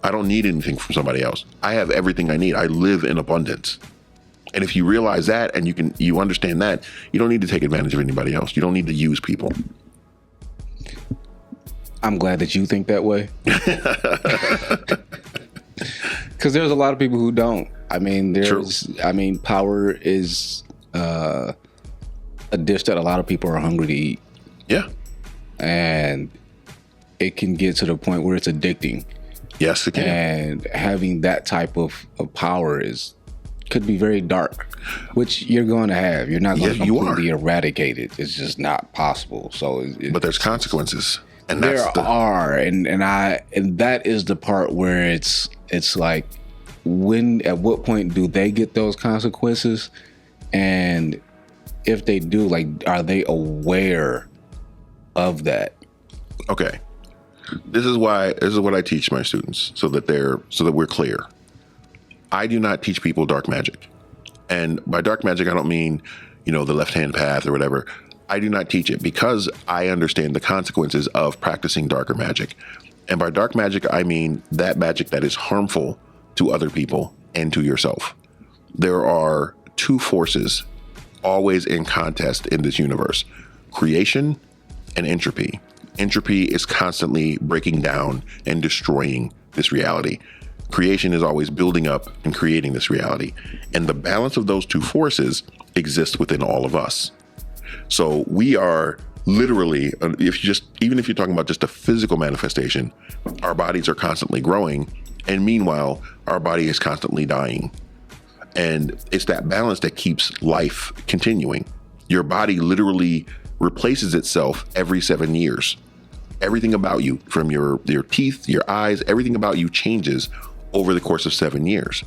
I don't need anything from somebody else. I have everything I need. I live in abundance. And if you realize that and you understand that, you don't need to take advantage of anybody else. You don't need to use people. I'm glad that you think that way. Because there's a lot of people who don't. I mean, power is a dish that a lot of people are hungry to eat. Yeah. And it can get to the point where it's addicting. Yes, it can. And having that type of power could be very dark, which you're going to have. You're not going to completely eradicate it. It's just not possible. So, but there's consequences. And and that is the part where it's like, at what point do they get those consequences? And if they do, like, are they aware of that? Okay. This is what I teach my students, so that we're clear. I do not teach people dark magic. And by dark magic, I don't mean, the left-hand path or whatever. I do not teach it because I understand the consequences of practicing darker magic. And by dark magic, I mean that magic that is harmful to other people and to yourself. There are two forces always in contest in this universe: creation and entropy. Entropy is constantly breaking down and destroying this reality. Creation is always building up and creating this reality. And the balance of those two forces exists within all of us. So we are literally, even if you're talking about just a physical manifestation, our bodies are constantly growing And meanwhile, our body is constantly dying. And it's that balance that keeps life continuing. Your body literally replaces itself every 7 years. Everything about you, from your teeth, your eyes, everything about you changes over the course of 7 years.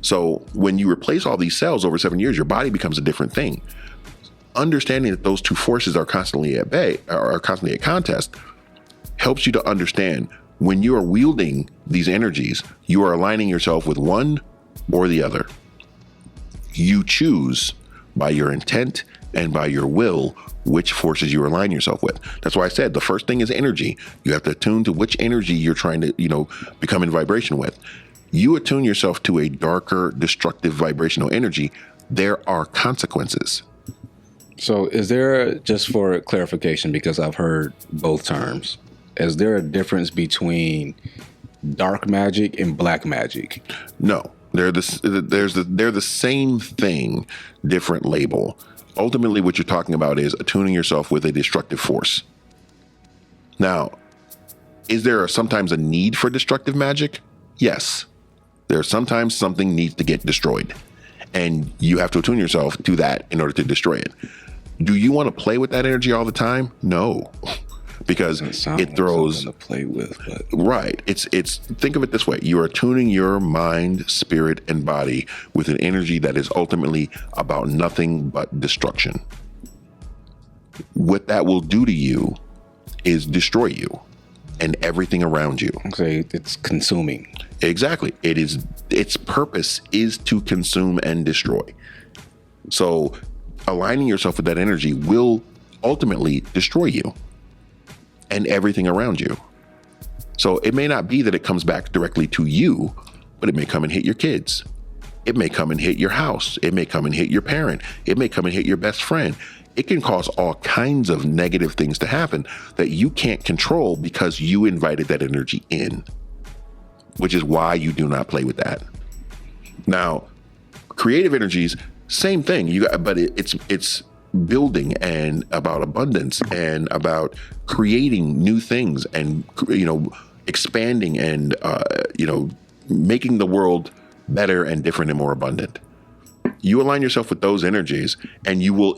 So when you replace all these cells over 7 years, your body becomes a different thing. Understanding that those two forces are constantly at bay, are constantly at contest, helps you to understand when you are wielding these energies, you are aligning yourself with one or the other. You choose by your intent and by your will which forces you align yourself with. That's why I said the first thing is energy. You have to attune to which energy you're trying to, become in vibration with. You attune yourself to a darker, destructive vibrational energy, there are consequences. So is there, just for clarification, because I've heard both terms, is there a difference between dark magic and black magic? No, they're the same thing, different label. Ultimately, what you're talking about is attuning yourself with a destructive force. Now, is there sometimes a need for destructive magic? Yes. There's sometimes something needs to get destroyed, and you have to attune yourself to that in order to destroy it. Do you want to play with that energy all the time? No, because it throws to play with. But. Right. It's think of it this way: you are tuning your mind, spirit, and body with an energy that is ultimately about nothing but destruction. What that will do to you is destroy you and everything around you. Okay, it's consuming. Exactly. Its purpose is to consume and destroy. So aligning yourself with that energy will ultimately destroy you and everything around you. So it may not be that it comes back directly to you, but it may come and hit your kids. It may come and hit your house. It may come and hit your parent. It may come and hit your best friend. It can cause all kinds of negative things to happen that you can't control because you invited that energy in, which is why you do not play with that. Now, creative energies, same thing. But it's building and about abundance and about creating new things and expanding and making the world better and different and more abundant. You align yourself with those energies, and you will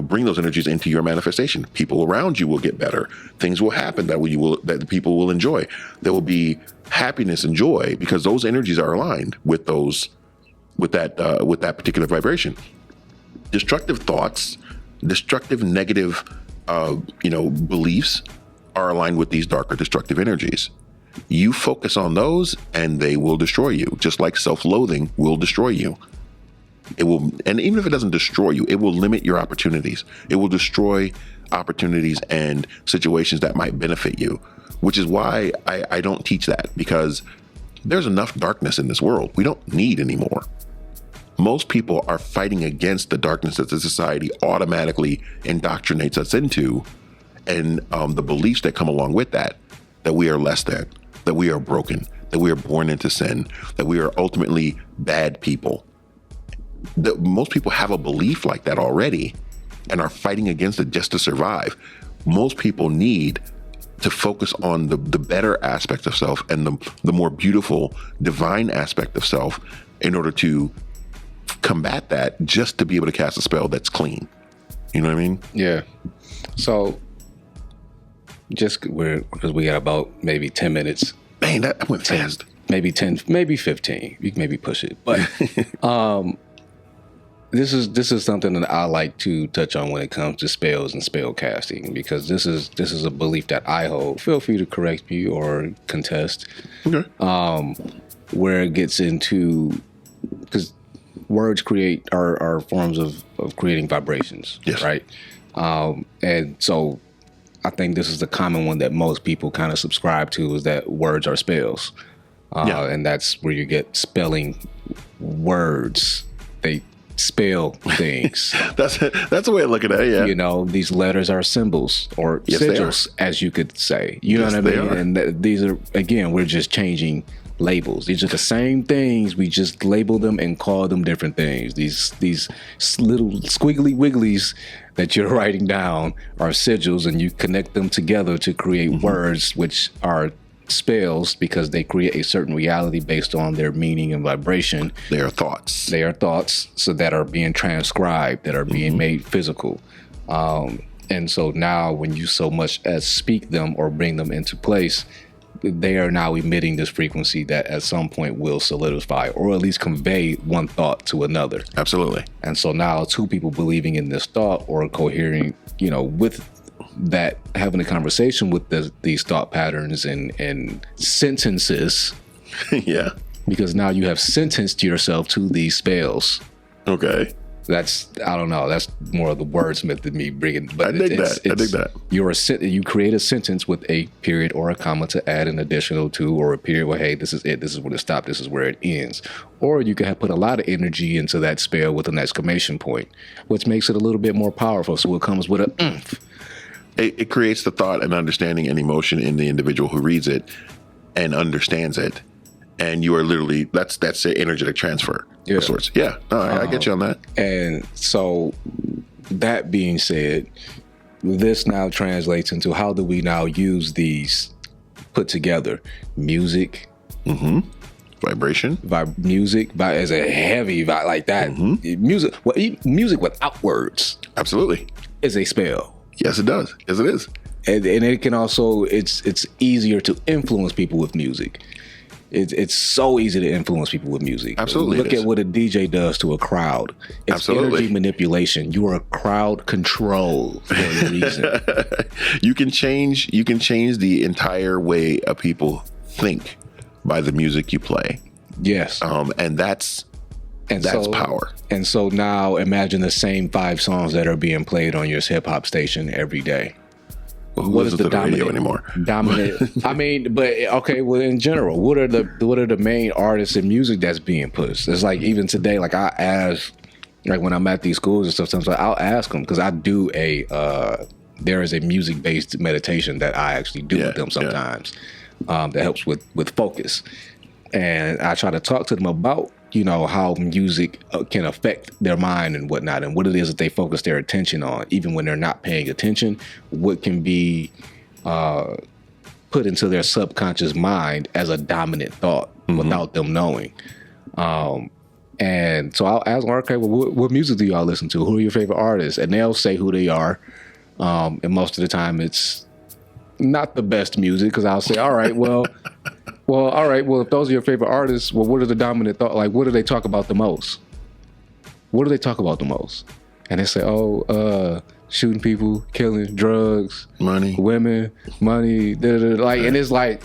bring those energies into your manifestation. People around you will get better. Things will happen that the people will enjoy. There will be happiness and joy because those energies are aligned with that particular vibration. Destructive thoughts, destructive, negative, beliefs are aligned with these darker, destructive energies. You focus on those, and they will destroy you. Just like self-loathing will destroy you. It will, and even if it doesn't destroy you, it will limit your opportunities. It will destroy opportunities and situations that might benefit you, which is why I don't teach that, because there's enough darkness in this world. We don't need any more. Most people are fighting against the darkness that the society automatically indoctrinates us into, and the beliefs that come along with that we are less than, that we are broken, that we are born into sin, that we are ultimately bad people. Most people have a belief like that already and are fighting against it just to survive. Most people need to focus on the better aspect of self and the more beautiful, divine aspect of self in order to combat that, just to be able to cast a spell that's clean. You know what I mean? Yeah. So because we got about maybe 10 minutes. Man, that went fast. Maybe 10, maybe 15. You can maybe push it. But this is something that I like to touch on when it comes to spells and spell casting, because this is a belief that I hold. Feel free to correct me or contest. Okay. Where it gets into, because words are forms of creating vibrations. Yes. Right. And so I think this is the common one that most people kind of subscribe to, is that words are spells. And that's where you get spelling words. They spell things. That's a way of looking at it, yeah. These letters are symbols or sigils, as you could say. You know what I mean? Are. And these are, again, we're just changing labels. These are the same things. We just label them and call them different things. These little squiggly wigglies that you're writing down are sigils, and you connect them together to create words, which are spells because they create a certain reality based on their meaning and vibration. They are thoughts. They are thoughts, so that are being transcribed, that are being made physical. And so now when you so much as speak them or bring them into place, they are now emitting this frequency that at some point will solidify or at least convey one thought to another. Absolutely. And so now two people believing in this thought or cohering, with that, having a conversation with these thought patterns and sentences. Yeah. Because now you have sentenced yourself to these spells. Okay. I don't know. That's more of the wordsmith than me bringing. But I dig that. You create a sentence with a period or a comma to add an additional to, or a period where, hey, this is it. This is where it stops. This is where it ends. Or you can put a lot of energy into that spell with an exclamation point, which makes it a little bit more powerful. So it comes with a oomph. It creates the thought and understanding and emotion in the individual who reads it and understands it. And you are literally, that's the energetic transfer of sorts. Yeah, no, I get you on that. And so that being said, this now translates into how do we now use these put together? Music. Vibration. Music as a heavy vibe like that. Music without words. Absolutely. Is a spell. Yes, it does. Yes, it is. And it can also, it's easier to influence people with music. It's so easy to influence people with music. Absolutely. Look at what a DJ does to a crowd. It's Absolutely. Energy manipulation. You are crowd control for a reason. You can change the entire way of people think by the music you play. Yes. And that's power. And so now imagine the same 5 songs that are being played on your hip hop station every day. Who listens to the radio anymore? Dominant. I mean, but okay. Well, in general, what are the main artists in music that's being pushed? It's like even today, like I ask, like when I'm at these schools and stuff, sometimes I'll ask them because I do there is a music based meditation that I actually do with them sometimes that helps with focus, and I try to talk to them about how music can affect their mind and whatnot, and what it is that they focus their attention on, even when they're not paying attention, what can be put into their subconscious mind as a dominant thought without them knowing. And so I'll ask them, okay, well, what music do y'all listen to? Who are your favorite artists? And they'll say who they are. And most of the time it's not the best music, because I'll say, all right, well, if those are your favorite artists, well, what are the dominant thought? Like, what do they talk about the most? What do they talk about the most? And they say, shooting people, killing, drugs, money, women, money, like, and it's like,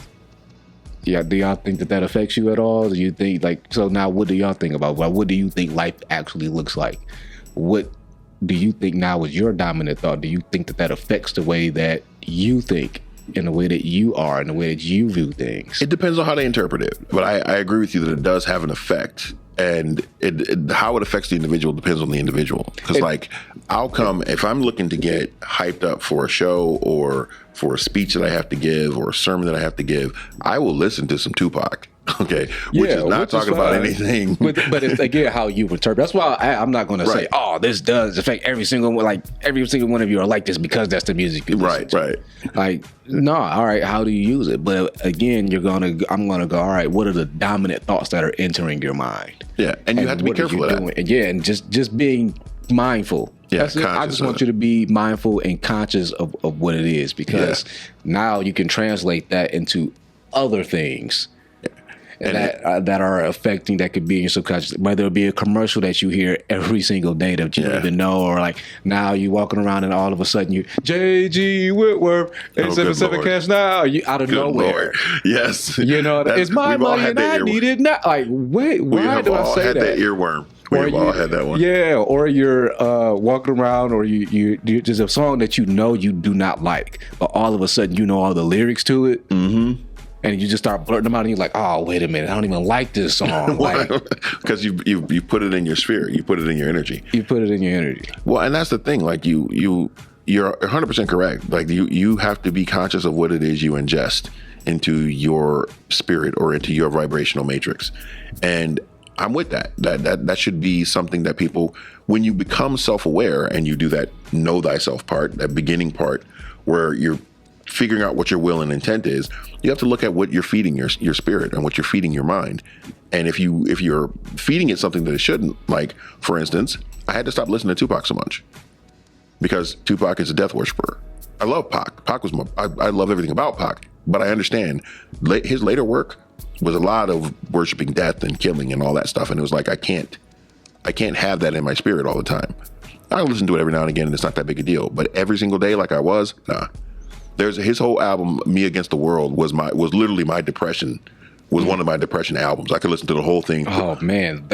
yeah, do y'all think that affects you at all? Do you think, like, so now what do y'all think about? Well, what do you think life actually looks like? What do you think now is your dominant thought? Do you think that affects the way that you think, in the way that you are, in the way that you view things? It depends on how they interpret it. But I agree with you that it does have an effect. And how it affects the individual depends on the individual. Because like, I'll come, if I'm looking to get hyped up for a show or for a speech that I have to give or a sermon that I have to give, I will listen to some Tupac. Okay, which is not talking about anything. But it's again how you interpret. That's why I'm not going to say, "Oh, this does affect every single one." Like every single one of you are like this because that's the music you listen to. Right. Like, no, all right. How do you use it? But again, I'm gonna go. All right, what are the dominant thoughts that are entering your mind? Yeah, and you have to be careful of that. And yeah, and just being mindful. Yeah, I just want you to be mindful and conscious of what it is, because now you can translate that into other things. That are affecting, that could be in your subconscious, whether it be a commercial that you hear every single day that you don't even know, or like now you walking around and all of a sudden you J.G. Whitworth 877 cash now, you out of nowhere. Lord. Yes, it's my money and I need it now. Like, wait, why do I say that? That earworm. We've all had that one. Yeah, or you're walking around, or you there's a song that you do not like, but all of a sudden you know all the lyrics to it. Mm-hmm. And you just start blurting them out, and you're like, "Oh, wait a minute! I don't even like this song." Because you put it in your sphere, you put it in your energy. You put it in your energy. Well, and that's the thing. Like you're 100% correct. Like you have to be conscious of what it is you ingest into your spirit or into your vibrational matrix. And I'm with that. That should be something that people, when you become self-aware and you do that know thyself part, that beginning part, where you're figuring out what your will and intent is, you have to look at what you're feeding your spirit and what you're feeding your mind. And if you're feeding it something that it shouldn't, like for instance, I had to stop listening to Tupac so much because Tupac is a death worshiper. I love Pac. I love everything about Pac, but I understand his later work was a lot of worshiping death and killing and all that stuff. And it was like, I can't have that in my spirit all the time. I listen to it every now and again and it's not that big a deal, but every single day like I was, nah. His whole album, Me Against the World, was literally my depression. Was one of my depression albums. I could listen to the whole thing. Oh man,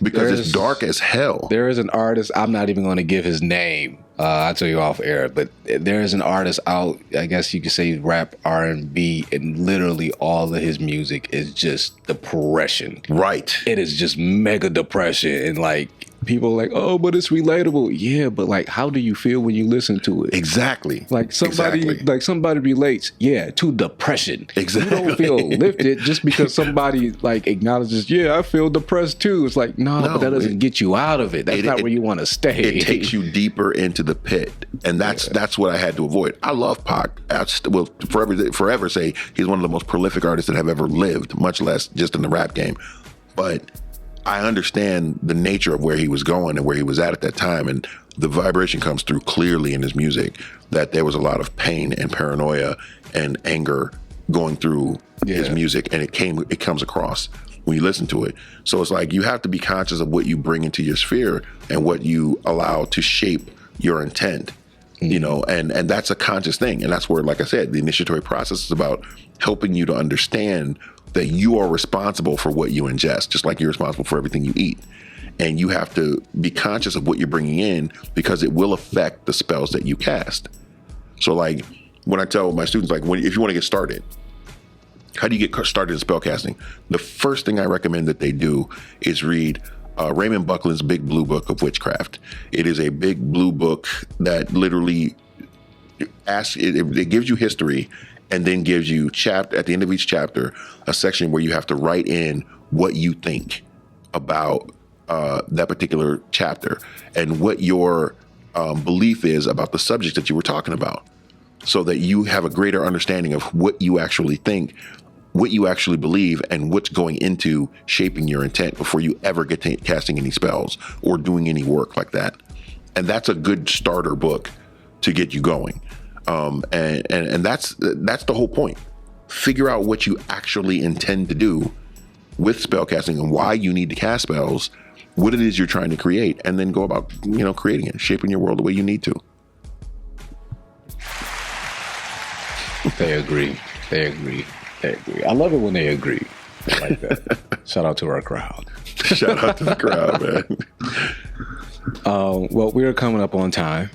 because it's dark as hell. There is an artist. I'm not even going to give his name. I'll tell you off air. But there is an artist out. I guess you could say rap, R&B, and literally all of his music is just depression. Right. It is just mega depression, and like people are like, oh, but it's relatable. Yeah, but like, how do you feel when you listen to it? Exactly. Like somebody relates, to depression. Exactly. You don't feel lifted just because somebody like acknowledges, yeah, I feel depressed too. It's like, no, but that doesn't get you out of it. That's not where you want to stay. It takes you deeper into the pit, and that's what I had to avoid. I love Pac. I will forever say he's one of the most prolific artists that have ever lived, much less just in the rap game. But I understand the nature of where he was going and where he was at that time. And the vibration comes through clearly in his music that there was a lot of pain and paranoia and anger going through his music. And it comes across when you listen to it. So it's like, you have to be conscious of what you bring into your sphere and what you allow to shape your intent, you know, and that's a conscious thing. And that's where, like I said, the initiatory process is about helping you to understand that you are responsible for what you ingest, just like you're responsible for everything you eat. And you have to be conscious of what you're bringing in because it will affect the spells that you cast. So like when I tell my students, like if you want to get started, how do you get started in spell casting? The first thing I recommend that they do is read Raymond Buckland's Big Blue Book of Witchcraft. It is a big blue book that literally it gives you history and then gives you at the end of each chapter, a section where you have to write in what you think about that particular chapter and what your belief is about the subject that you were talking about, so that you have a greater understanding of what you actually think, what you actually believe, and what's going into shaping your intent before you ever get to casting any spells or doing any work like that. And that's a good starter book to get you going. And that's the whole point. Figure out what you actually intend to do with spellcasting and why you need to cast spells, what it is you're trying to create, and then go about, creating it, shaping your world the way you need to. They agree. I love it when they agree. I like that. Shout out to our crowd. Shout out to the crowd, man. Well, we're coming up on time.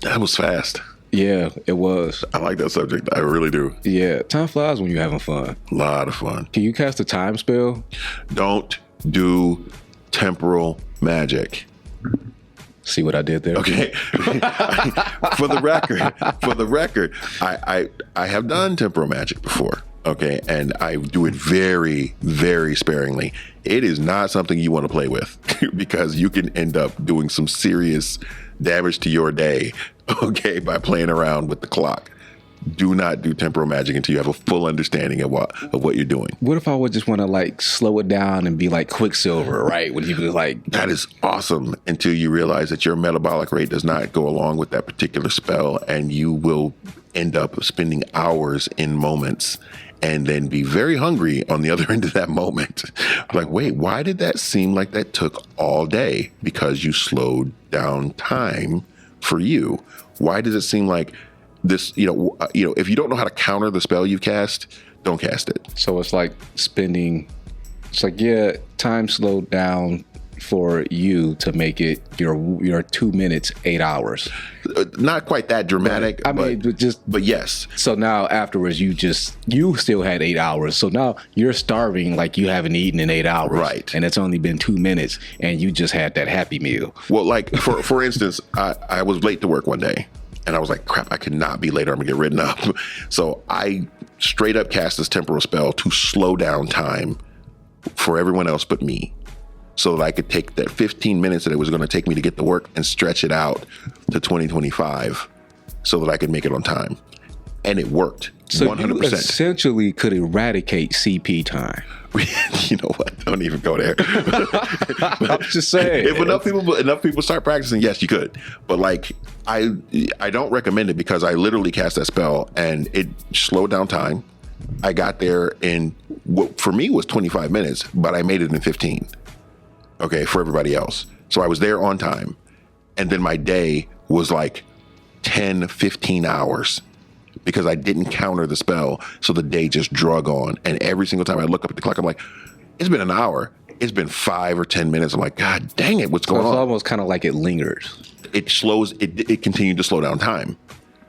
That was fast. Yeah, it was. I like that subject. I really do. Yeah, time flies when you're having fun. A lot of fun. Can you cast a time spell? Don't do temporal magic. See what I did there? Okay. For the record, I have done temporal magic before. Okay, and I do it very, very sparingly. It is not something you want to play with because you can end up doing some serious damage to your day, okay, by playing around with the clock. Do not do temporal magic until you have a full understanding of what you're doing. What if I would just want to like slow it down and be like Quicksilver, right? When he was like, that is awesome until you realize that your metabolic rate does not go along with that particular spell, and you will end up spending hours in moments and then be very hungry on the other end of that moment. Like, wait, why did that seem like that took all day? Because you slowed down time for you. Why does it seem like this, if you don't know how to counter the spell you've cast, don't cast it. So it's like time slowed down for you to make it your 2 minutes, 8 hours. Not quite that dramatic. But yes. So now afterwards, you still had 8 hours. So now you're starving like you haven't eaten in 8 hours. Right. And it's only been 2 minutes and you just had that happy meal. Well, like for instance, I was late to work one day. And I was like, crap, I cannot be later. I'm going to get written up. So I straight up cast this temporal spell to slow down time for everyone else but me, so that I could take that 15 minutes that it was going to take me to get to work and stretch it out to 2025 so that I could make it on time. and it worked. So 100%. you essentially could eradicate CP time. You know what? Don't even go there. I'm just saying. If enough people start practicing, yes, you could. But like, I don't recommend it because I literally cast that spell and it slowed down time. I got there in what for me was 25 minutes, but I made it in 15. Okay, for everybody else. So I was there on time. And then my day was like 10, 15 hours because I didn't counter the spell. So the day just drug on. And every single time I look up at the clock, I'm like, it's been an hour. It's been 5 or 10 minutes. I'm like, God dang it, what's going on? It's almost kind of like it lingers. It continued to slow down time.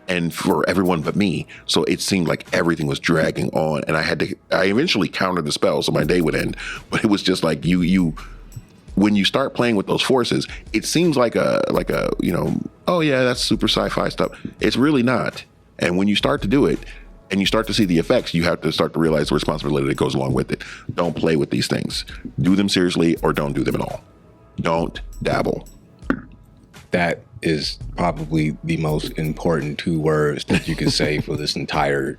And for everyone but me. So it seemed like everything was dragging on. And I eventually countered the spell so my day would end. But it was just like when you start playing with those forces, it seems like a oh yeah, that's super sci-fi stuff. It's really not. And when you start to do it and you start to see the effects, you have to start to realize the responsibility that goes along with it. Don't play with these things. Do them seriously or don't do them at all. Don't dabble. That is probably the most important 2 words that you can say for this entire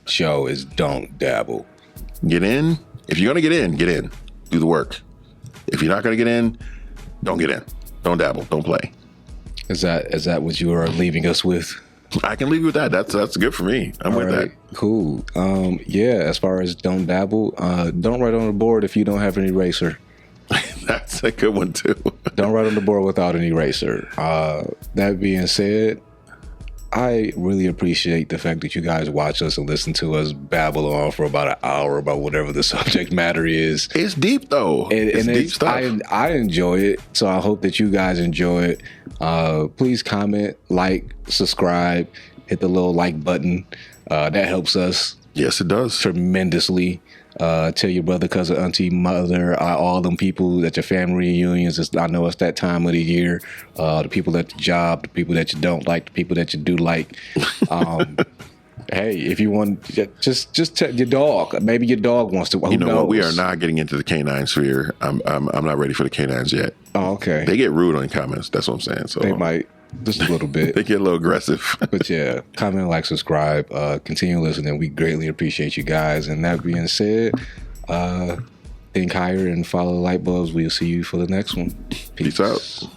show is don't dabble. Get in. If you're going to get in. Do the work. If you're not going to get in, don't get in. Don't dabble. Don't play. Is that what you are leaving us with? I can leave you with that. That's good for me. I'm with that. Cool. Yeah, as far as don't dabble, don't write on the board if you don't have an eraser. That's a good one too. Don't write on the board without an eraser. That being said, I really appreciate the fact that you guys watch us and listen to us babble on for about an hour about whatever the subject matter is. It's deep though. It's deep stuff. I enjoy it, so I hope that you guys enjoy it. Please comment, like, subscribe, hit the little like button. That helps us. Yes, it does. Tremendously. Tell your brother, cousin, auntie, mother, all them people at your family reunions. I know it's that time of the year. The people at the job, the people that you don't like, the people that you do like. Hey, if you want, just tell your dog. Maybe your dog wants to. Who knows? What? We are not getting into the canine sphere. I'm not ready for the canines yet. Oh, okay. They get rude on comments. That's what I'm saying. So they might. Just a little bit. They get a little aggressive. But yeah, comment, like, subscribe, continue listening. We greatly appreciate you guys. And that being said, think higher and follow the light bulbs. We'll see you for the next one. Peace out.